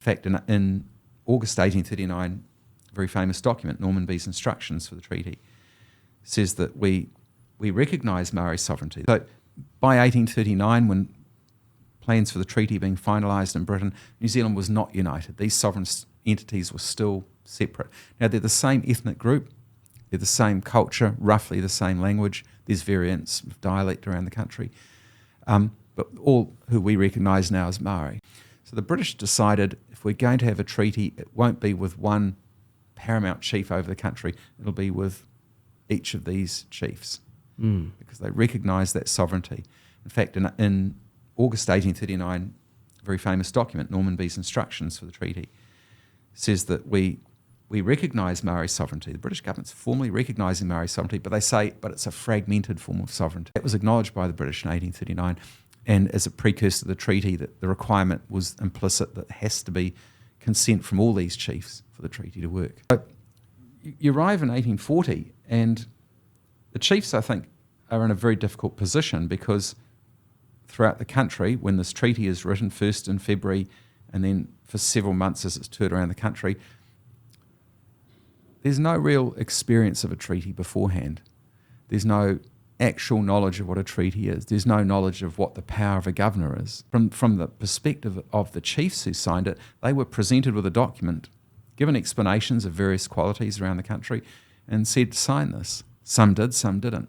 In fact, in August 1839, a very famous document, Norman B's instructions for the treaty, says that we recognise Maori sovereignty. So by 1839, when plans for the treaty being finalised in Britain, New Zealand was not united. These sovereign entities were still separate. Now, they're the same ethnic group, they're the same culture, roughly the same language. There's variants of dialect around the country, but all who we recognise now as Māori. So the British decided if we're going to have a treaty, it won't be with one paramount chief over the country, it'll be with each of these chiefs, because they recognise that sovereignty. In fact, in August 1839, a very famous document, Norman B's instructions for the treaty, says that we recognise Maori sovereignty. The British government's formally recognising Maori sovereignty, but they say, but it's a fragmented form of sovereignty. That was acknowledged by the British in 1839, and as a precursor to the treaty, that the requirement was implicit that there has to be consent from all these chiefs for the treaty to work. So you arrive in 1840, and the chiefs, I think, are in a very difficult position because throughout the country, when this treaty is written, first in February and then for several months as it's toured around the country, there's no real experience of a treaty beforehand. There's no actual knowledge of what a treaty is. There's no knowledge of what the power of a governor is. From the perspective of the chiefs who signed it, they were presented with a document, given explanations of various qualities around the country, and said, sign this. Some did, some didn't.